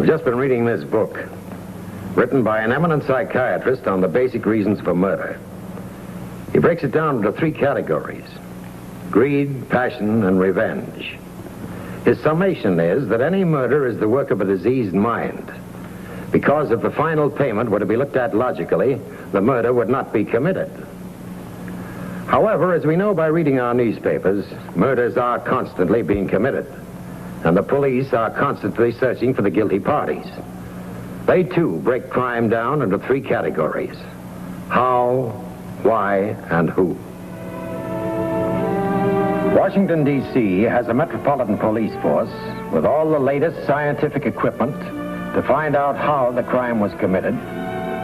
just been reading this book, written by an eminent psychiatrist on the basic reasons for murder. He breaks it down into 3 categories: greed, passion, and revenge. His summation is that any murder is the work of a diseased mind, because if the final payment were to be looked at logically, the murder would not be committed. However, as we know by reading our newspapers, murders are constantly being committed, and the police are constantly searching for the guilty parties. They, too, break crime down into 3 categories: how, why, and who. Washington, D.C. has a metropolitan police force with all the latest scientific equipment to find out how the crime was committed,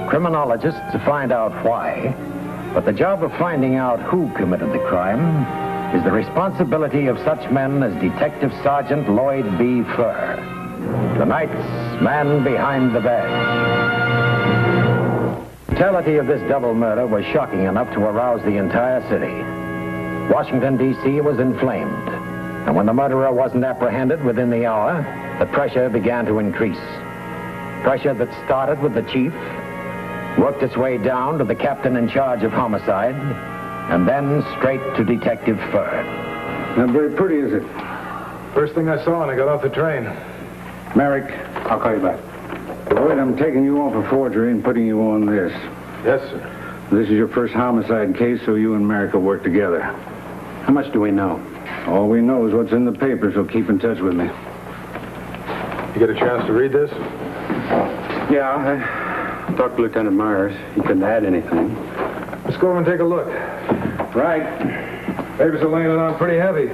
criminologists to find out why, but the job of finding out who committed the crime is the responsibility of such men as Detective Sergeant Lloyd B. Furr, tonight's man behind the badge. The brutality of this double murder was shocking enough to arouse the entire city. Washington, D.C. was inflamed, and when the murderer wasn't apprehended within the hour, the pressure began to increase. Pressure that started with the chief, worked its way down to the captain in charge of homicide, and then straight to Detective Furr. Not very pretty, is it? First thing I saw when I got off the train. Merrick, I'll call you back. Lloyd, I'm taking you off of forgery and putting you on this. Yes, sir. This is your first homicide case, so you and Merrick will work together. How much do we know? All we know is what's in the paper, so keep in touch with me. You get a chance to read this? Yeah, I talked to Lieutenant Myers. He couldn't add anything. Let's go over and take a look. Right. Papers are laying it on pretty heavy.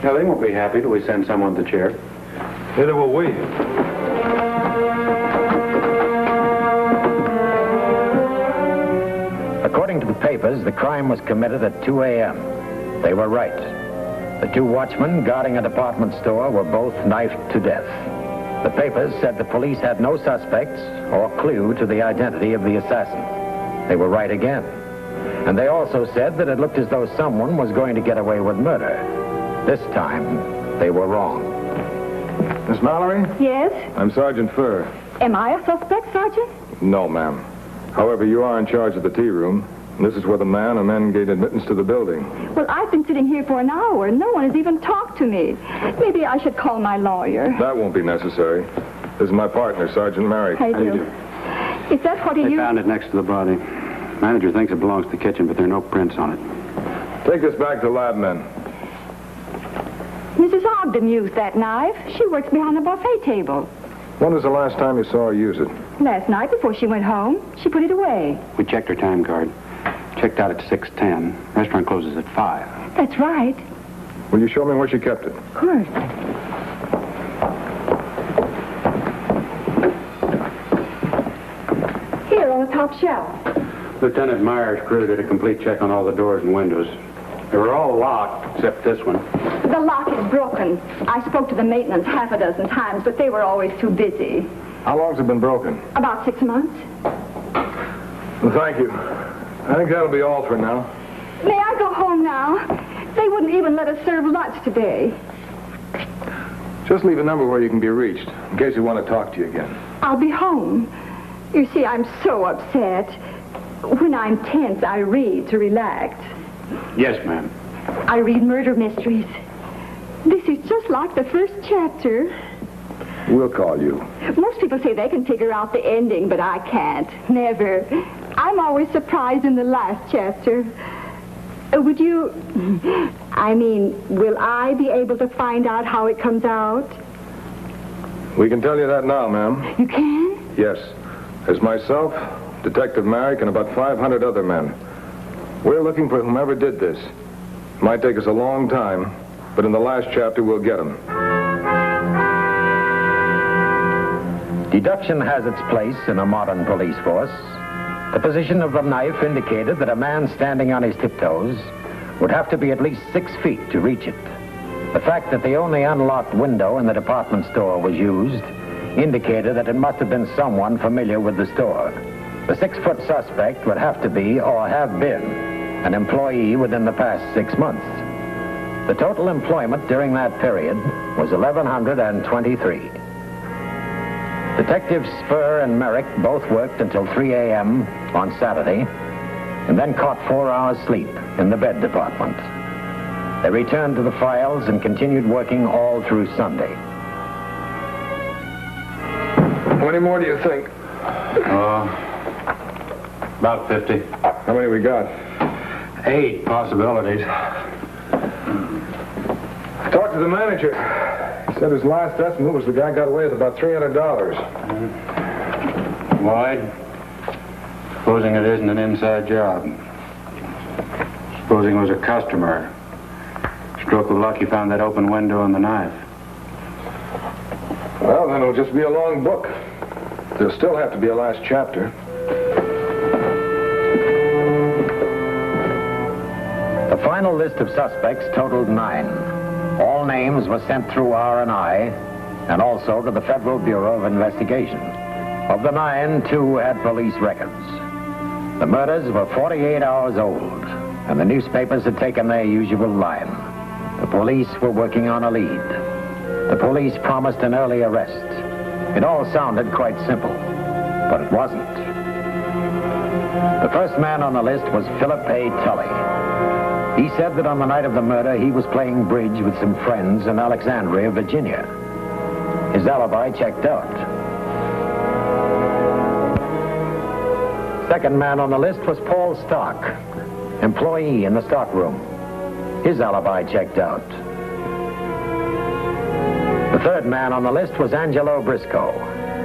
Yeah, they won't be happy till we send someone to the chair. Neither will we. According to the papers, the crime was committed at 2 a.m. They were right. The 2 watchmen guarding a department store were both knifed to death. The papers said the police had no suspects or clue to the identity of the assassin. They were right again. And they also said that it looked as though someone was going to get away with murder. This time, they were wrong. Miss Mallory? Yes? I'm Sergeant Furr. Am I a suspect, Sergeant? No, ma'am. However, you are in charge of the tea room. And this is where the man and men gained admittance to the building. Well, I've been sitting here for an hour. No one has even talked to me. Maybe I should call my lawyer. That won't be necessary. This is my partner, Sergeant Merrick. How do you do? Is that what he They used? found it next to the body. Manager thinks it belongs to the kitchen, but there are no prints on it. Take this back to lab men. Mrs. Ogden used that knife. She works behind the buffet table. When was the last time you saw her use it? Last night before she went home, she put it away. We checked her time card. Checked out at 6:10. Restaurant closes at 5. That's right. Will you show me where she kept it? Of course. Here on the top shelf. Lieutenant Myers' crew did a complete check on all the doors and windows. They were all locked, except this one. The lock is broken. I spoke to the maintenance half a dozen times, but they were always too busy. How long's it been broken? About 6 months. Well, thank you. I think that'll be all for now. May I go home now? They wouldn't even let us serve lunch today. Just leave a number where you can be reached, in case we want to talk to you again. I'll be home. You see, I'm so upset. When I'm tense, I read to relax. Yes, ma'am. I read murder mysteries. This is just like the first chapter. We'll call you. Most people say they can figure out the ending, but I can't. Never. I'm always surprised in the last chapter. Will I be able to find out how it comes out? We can tell you that now, ma'am. You can? Yes. There's myself, Detective Merrick, and about 500 other men. We're looking for whomever did this. It might take us a long time, but in the last chapter, we'll get him. Deduction has its place in a modern police force. The position of the knife indicated that a man standing on his tiptoes would have to be at least 6 feet to reach it. The fact that the only unlocked window in the department store was used indicated that it must have been someone familiar with the store. The 6-foot suspect would have to be, or have been, an employee within the past 6 months. The total employment during that period was 1,123. Detectives Spur and Merrick both worked until 3 a.m. on Saturday and then caught 4 hours sleep in the bed department. They returned to the files and continued working all through Sunday. How many more do you think? About 50. How many we got? 8 possibilities. Talked to the manager. He said his last estimate was the guy got away with about $300. Why? Supposing it isn't an inside job. Supposing it was a customer. Stroke of luck, he found that open window and the knife. Well, then it'll just be a long book. There'll still have to be a last chapter. The final list of suspects totaled 9. All names were sent through R&I and also to the Federal Bureau of Investigation. Of the 9, 2 had police records. The murders were 48 hours old, and the newspapers had taken their usual line. The police were working on a lead. The police promised an early arrest. It all sounded quite simple, but it wasn't. The first man on the list was Philip A. Tully. He said that on the night of the murder, he was playing bridge with some friends in Alexandria, Virginia. His alibi checked out. Second man on the list was Paul Stock, employee in the stockroom. His alibi checked out. The third man on the list was Angelo Briscoe.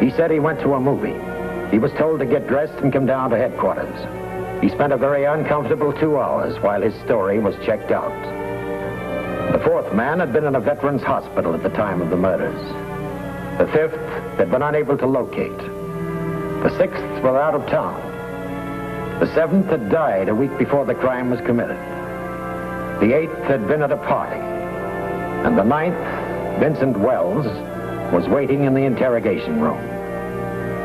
He said he went to a movie. He was told to get dressed and come down to headquarters. He spent a very uncomfortable 2 hours while his story was checked out. The fourth man had been in a veterans hospital at the time of the murders. The fifth had been unable to locate. The sixth were out of town. The seventh had died a week before the crime was committed. The eighth had been at a party. And the ninth, Vincent Wells, was waiting in the interrogation room.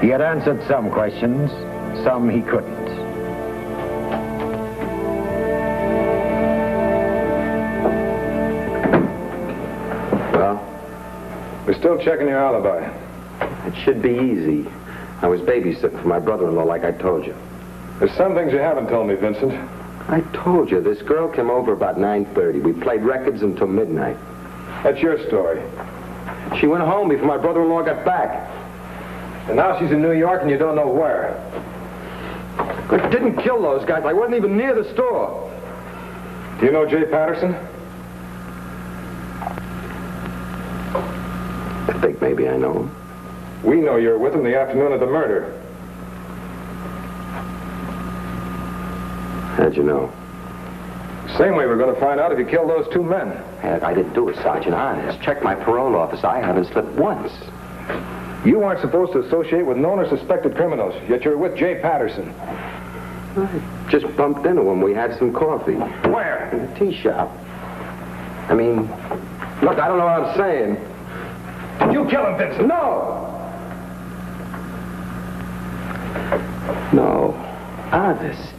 He had answered some questions, some he couldn't. Well, we're still checking your alibi. It should be easy. I was babysitting for my brother-in-law like I told you. There's some things you haven't told me, Vincent. I told you, this girl came over about 9:30. We played records until midnight. That's your story. She went home before my brother-in-law got back. And now she's in New York and you don't know where. I didn't kill those guys. I wasn't even near the store. Do you know Jay Patterson? I think maybe I know him. We know you were with him the afternoon of the murder. How'd you know? Same way we're going to find out if you killed those 2 men. Heck, I didn't do it, Sergeant. Honest. Check my parole office. I haven't slipped once. You aren't supposed to associate with known or suspected criminals, yet you're with Jay Patterson. I just bumped into him. We had some coffee. Where? In the tea shop. I mean, look, I don't know what I'm saying. Did you kill him, Vincent? No! No. Honest.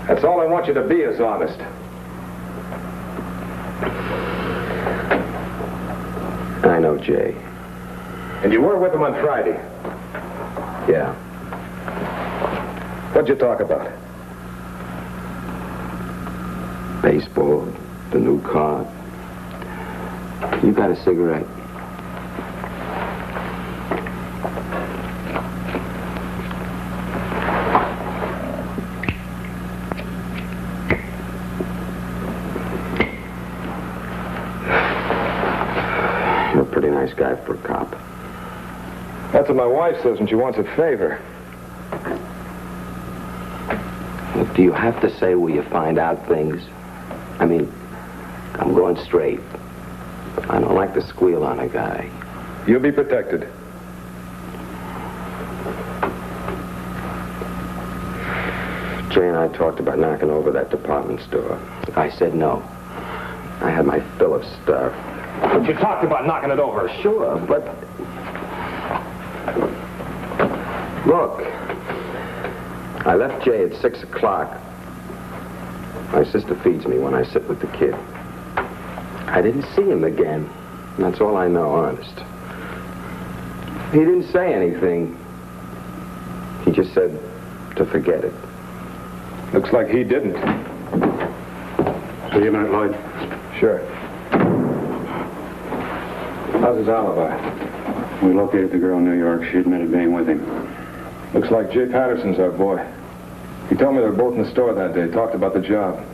That's all I want you to be, is honest. I know Jay. And you were with him on Friday. Yeah. What'd you talk about? Baseball, the new car. You got a cigarette? You're a pretty nice guy for a cop. That's what my wife says when she wants a favor. Look, do you have to say where you find out things? I mean, I'm going straight. I don't like to squeal on a guy. You'll be protected. Jay and I talked about knocking over that department store. I said no. I had my fill of stuff. But you talked about knocking it over. Sure, but... Look, I left Jay at 6 o'clock. My sister feeds me when I sit with the kid. I didn't see him again. That's all I know, honest. He didn't say anything. He just said to forget it. Looks like he didn't. See you a minute, Lloyd. Sure. How's his alibi? We located the girl in New York. She admitted being with him. Looks like Jay Patterson's our boy. He told me they were both in the store that day, talked about the job.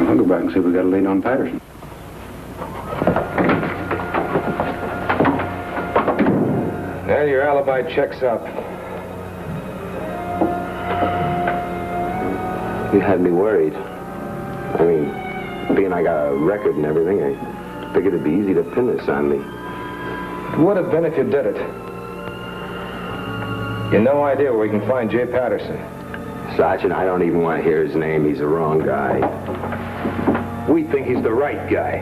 I'll go back and see if we got a lead on Patterson. Yeah, your alibi checks out. You had me worried. I mean, being I got a record and everything, I figured it'd be easy to pin this on me. It would have been if you did it. You no idea where we can find Jay Patterson. Sergeant, I don't even want to hear his name. He's the wrong guy. We think he's the right guy.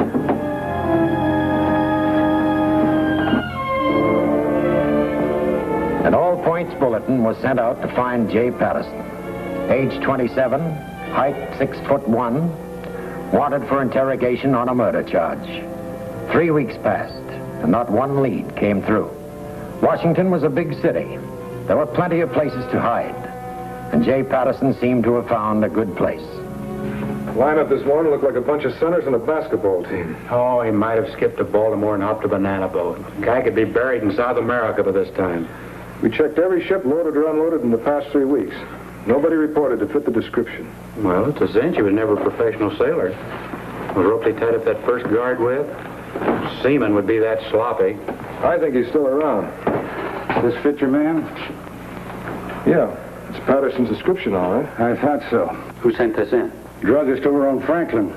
An all-points bulletin was sent out to find Jay Patterson. Age 27, height 6'1", wanted for interrogation on a murder charge. 3 weeks passed, and not one lead came through. Washington was a big city. There were plenty of places to hide, and Jay Patterson seemed to have found a good place. Lineup this morning looked like a bunch of centers and a basketball team. Oh, he might have skipped to Baltimore and hopped a banana boat. Guy could be buried in South America by this time. We checked every ship loaded or unloaded in the past 3 weeks. Nobody reported to fit the description. Well, it's a cinch he was never a professional sailor. Was rope they tied up that first guard with? Seaman would be that sloppy. I think he's still around. This fit your man? Yeah, it's Patterson's description, all right. I thought so. Who sent this in? Druggist over on Franklin.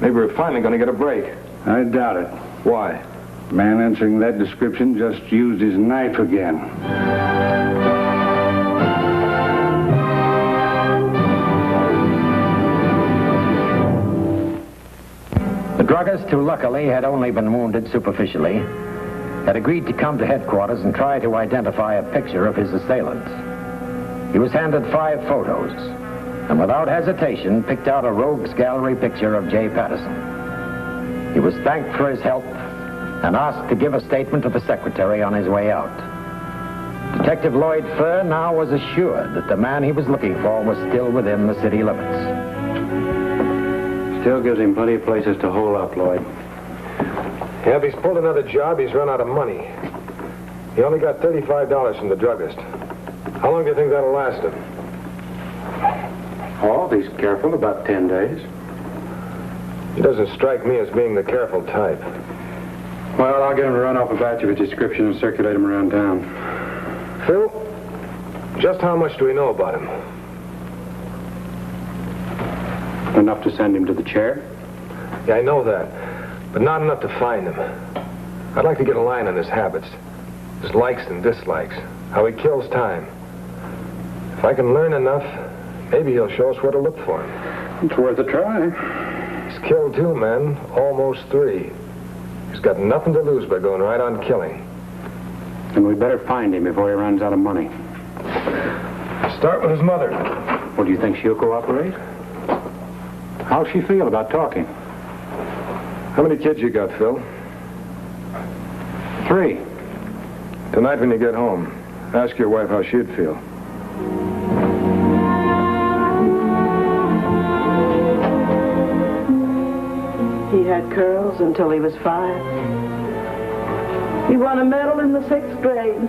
Maybe we're finally going to get a break. I doubt it. Why? Man answering that description just used his knife again. The druggist, who luckily had only been wounded superficially, had agreed to come to headquarters and try to identify a picture of his assailant. He was handed 5 photos, and without hesitation picked out a rogues gallery picture of Jay Patterson. He was thanked for his help and asked to give a statement to the secretary on his way out. Detective Lloyd Furr now was assured that the man he was looking for was still within the city limits. Still gives him plenty of places to hole up, Lloyd. Yeah, if he's pulled another job, he's run out of money. He only got $35 from the druggist. How long do you think that'll last him? Oh, if he's careful, about 10 days. He doesn't strike me as being the careful type. Well, I'll get him to run off a batch of his description and circulate him around town. Phil, just how much do we know about him? Enough to send him to the chair? Yeah, I know that, but not enough to find him. I'd like to get a line on his habits, his likes and dislikes, how he kills time. If I can learn enough, maybe he'll show us where to look for him. It's worth a try. He's killed 2 men, almost 3. He's got nothing to lose by going right on killing. And we better find him before he runs out of money. Start with his mother. Well, do you think she'll cooperate? How'll she feel about talking? How many kids you got, Phil? 3. Tonight when you get home, ask your wife how she'd feel. He had curls until he was 5. He won a medal in the 6th grade.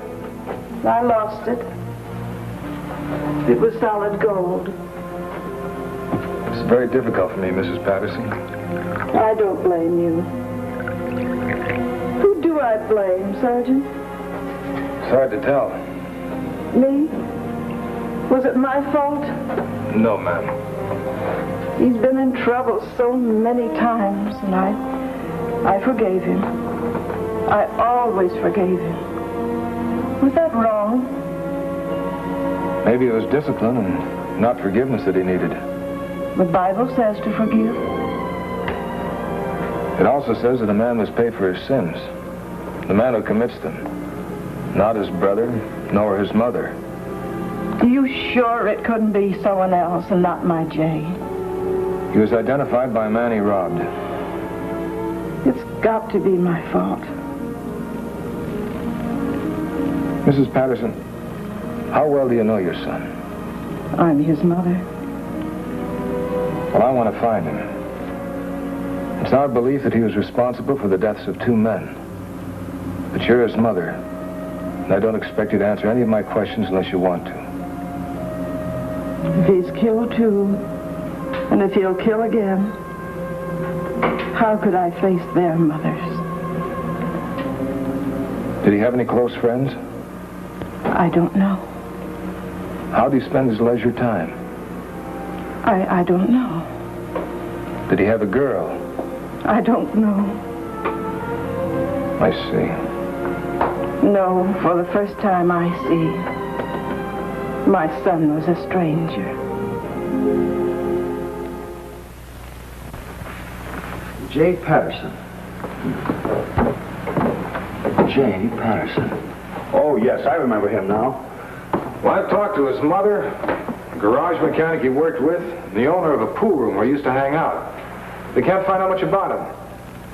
I lost it. It was solid gold. It's very difficult for me, Mrs. Patterson. I don't blame you. Who do I blame, Sergeant? It's hard to tell. Me? Was it my fault? No, ma'am. He's been in trouble so many times, and I forgave him. I always forgave him. Was that wrong? Maybe it was discipline and not forgiveness that he needed. The Bible says to forgive. It also says that a man must pay for his sins. The man who commits them. Not his brother, nor his mother. You sure it couldn't be someone else and not my Jay? He was identified by a man he robbed. It's got to be my fault. Mrs. Patterson, how well do you know your son? I'm his mother. Well, I want to find him. It's our belief that he was responsible for the deaths of 2 men. But you're his mother, and I don't expect you to answer any of my questions unless you want to. If he's killed too, and if he'll kill again, how could I face their mothers? Did he have any close friends? I don't know. How'd he spend his leisure time? I don't know. Did he have a girl? I don't know. I see. No, for the first time I see. My son was a stranger. Jay Patterson. Jay Patterson. Oh, yes, I remember him now. Well, I've talked to his mother, the garage mechanic he worked with, and the owner of a pool room where he used to hang out. They can't find out much about him.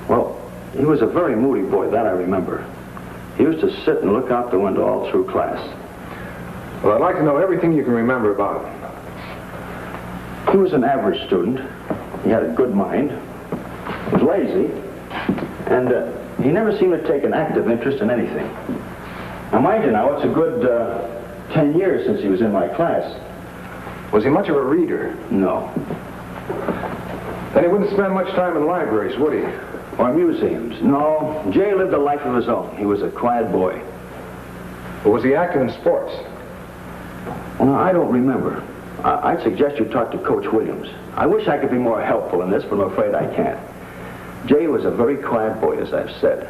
Well, he was a very moody boy, that I remember. He used to sit and look out the window all through class. Well, I'd like to know everything you can remember about him. He was an average student. He had a good mind. He was lazy. And he never seemed to take an active interest in anything. Now, mind you now, it's a good 10 years since he was in my class. Was he much of a reader? No. Then he wouldn't spend much time in libraries, would he? Or museums. No, Jay lived a life of his own. He was a quiet boy. Or was he active in sports? Well, I don't remember. I'd suggest you talk to Coach Williams. I wish I could be more helpful in this, but I'm afraid I can't. Jay was a very quiet boy, as I've said.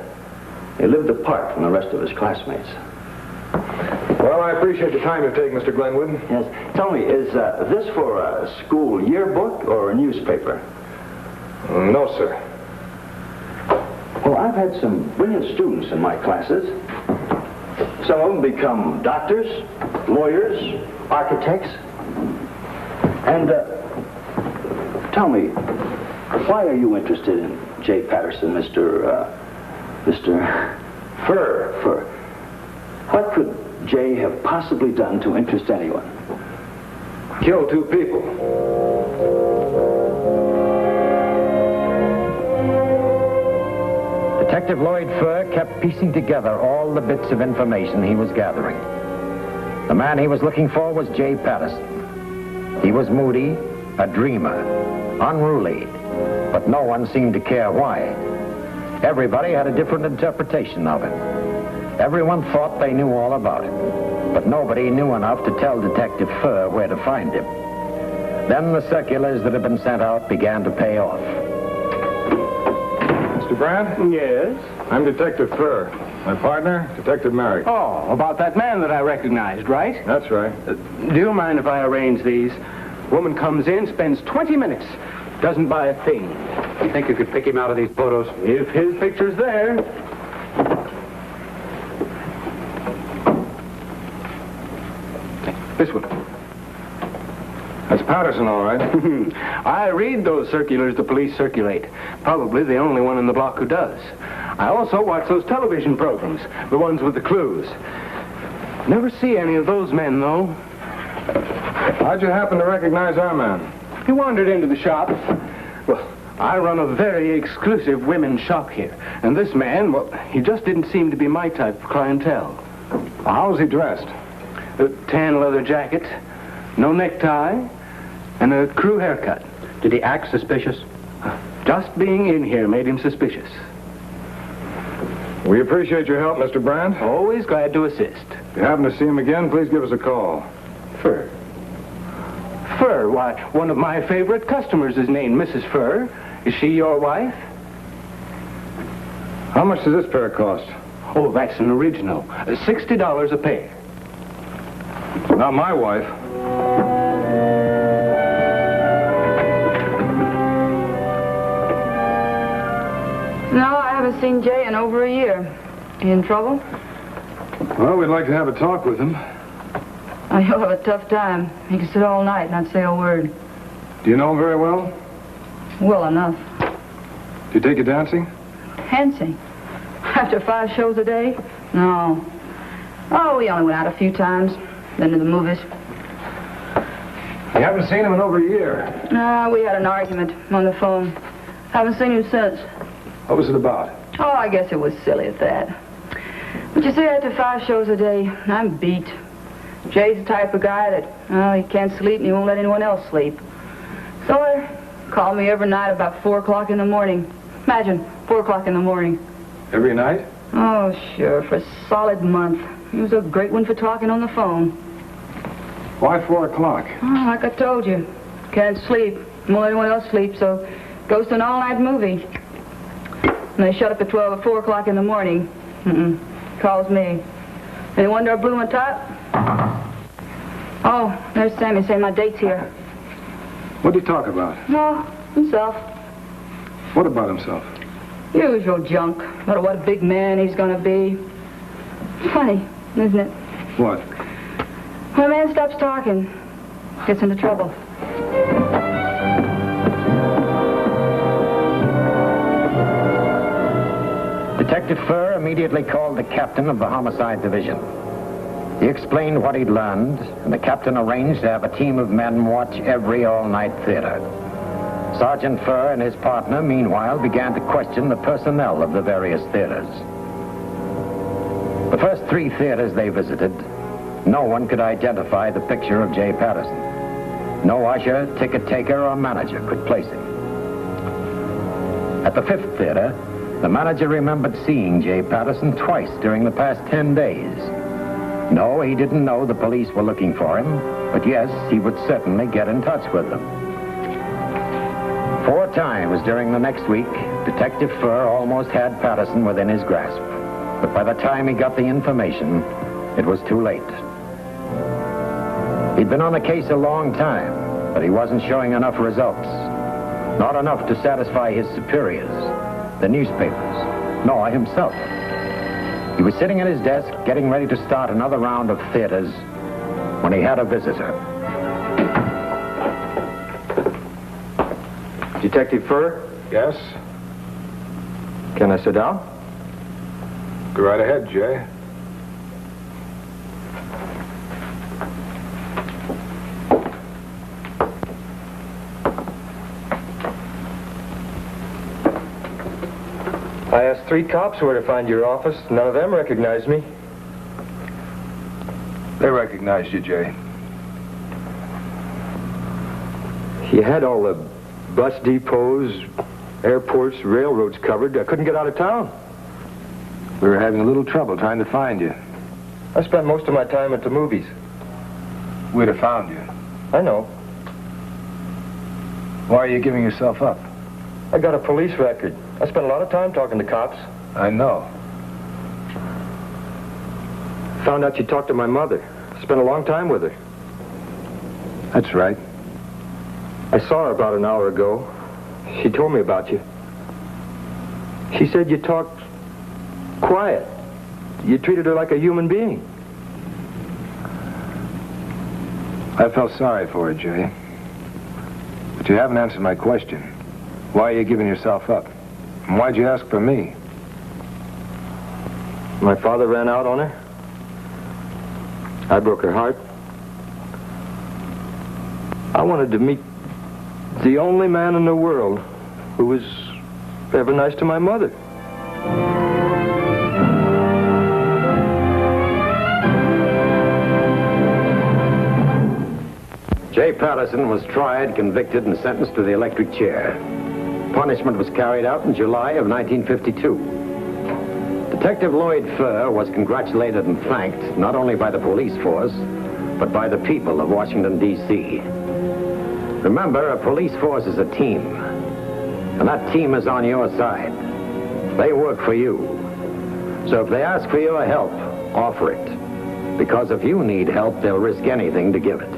He lived apart from the rest of his classmates. Well, I appreciate the time you've taken, Mr. Glenwood. Yes. Tell me, is this for a school yearbook or a newspaper? No, sir. Well, I've had some brilliant students in my classes. Some of them become doctors, lawyers, architects. And tell me, why are you interested in Jay Patterson, Mr. Furr? What could Jay have possibly done to interest anyone? Killed 2 people. Detective Lloyd Furr kept piecing together all the bits of information he was gathering. The man he was looking for was Jay Patterson. He was moody, a dreamer, unruly, but no one seemed to care why. Everybody had a different interpretation of it. Everyone thought they knew all about it, but nobody knew enough to tell Detective Furr where to find him. Then the circulars that had been sent out began to pay off. Mr. Brand? Yes? I'm Detective Furr. My partner, Detective Merrick. Oh, about that man that I recognized, right? That's right. Do you mind if I arrange these? Woman comes in, spends 20 minutes, doesn't buy a thing. You think you could pick him out of these photos? If his picture's there. This one. That's Patterson, all right. I read those circulars the police circulate. Probably the only one in the block who does. I also watch those television programs, the ones with the clues. Never see any of those men, though. How'd you happen to recognize our man? He wandered into the shop. Well, I run a very exclusive women's shop here. And this man, well, he just didn't seem to be my type of clientele. How was he dressed? A tan leather jacket, no necktie, and a crew haircut. Did he act suspicious? Just being in here made him suspicious. We appreciate your help, Mr. Brand. Always glad to assist. If you happen to see him again, please give us a call. Furr. Furr? Why, one of my favorite customers is named Mrs. Furr. Is she your wife? How much does this pair cost? Oh, that's an original. $60 a pair. Not my wife. No, I haven't seen Jay in over a year. He in trouble? Well, we'd like to have a talk with him. He'll have a tough time. He can sit all night and not say a word. Do you know him very well? Well enough. Do you take you dancing? Dancing? After 5 shows a day? No. Oh, we only went out a few times. Then to the movies. You haven't seen him in over a year. We had an argument on the phone. Haven't seen him since. What was it about? Oh, I guess it was silly at that. But you see, after 5 shows a day, I'm beat. Jay's the type of guy that, well, he can't sleep and he won't let anyone else sleep. So he called me every night about 4 o'clock in the morning. Imagine, 4 o'clock in the morning. Every night? Oh, sure, for a solid month. He was a great one for talking on the phone. Why 4 o'clock? Oh, like I told you, can't sleep. Won't let anyone else sleep, so goes to an all-night movie. And they shut up at 12 or 4 o'clock in the morning. Calls me. Any wonder I blew my top? Oh, there's Sammy saying my date's here. What did he talk about? No, himself. What about himself? Usual junk. About what a big man he's gonna be. Funny, isn't it? What? When a man stops talking, gets into trouble. Detective Furr immediately called the captain of the homicide division. He explained what he'd learned, and the captain arranged to have a team of men watch every all-night theater. Sergeant Furr and his partner, meanwhile, began to question the personnel of the various theaters. The first 3 theaters they visited, no one could identify the picture of Jay Patterson. No usher, ticket taker, or manager could place him. At the 5th theater, the manager remembered seeing Jay Patterson twice during the past 10 days. No, he didn't know the police were looking for him, but yes, he would certainly get in touch with them. 4 times during the next week, Detective Furr almost had Patterson within his grasp. But by the time he got the information, it was too late. He'd been on the case a long time, but he wasn't showing enough results. Not enough to satisfy his superiors, the newspapers, nor himself. He was sitting at his desk, getting ready to start another round of theaters, when he had a visitor. Detective Furr? Yes? Can I sit down? Go right ahead, Jay. I asked 3 cops where to find your office. None of them recognized me. They recognized you, Jay. You had all the bus depots, airports, railroads covered. I couldn't get out of town. We were having a little trouble trying to find you. I spent most of my time at the movies. We'd have found you. I know. Why are you giving yourself up? I got a police record. I spent a lot of time talking to cops. I know. Found out you talked to my mother. Spent a long time with her. That's right. I saw her about an hour ago. She told me about you. She said you talked quiet. You treated her like a human being. I felt sorry for her, Jay. But you haven't answered my question. Why are you giving yourself up? And why'd you ask for me? My father ran out on her. I broke her heart. I wanted to meet the only man in the world who was ever nice to my mother. Jay Patterson was tried, convicted, and sentenced to the electric chair. Punishment was carried out in July of 1952. Detective Lloyd Furr was congratulated and thanked not only by the police force, but by the people of Washington, D.C. Remember, a police force is a team, and that team is on your side. They work for you. So if they ask for your help, offer it. Because if you need help, they'll risk anything to give it.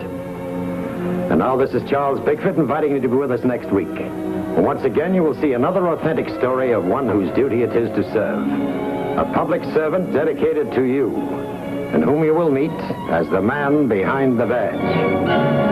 And now this is Charles Bigford inviting you to be with us next week. And once again, you will see another authentic story of one whose duty it is to serve. A public servant dedicated to you, and whom you will meet as the man behind the badge.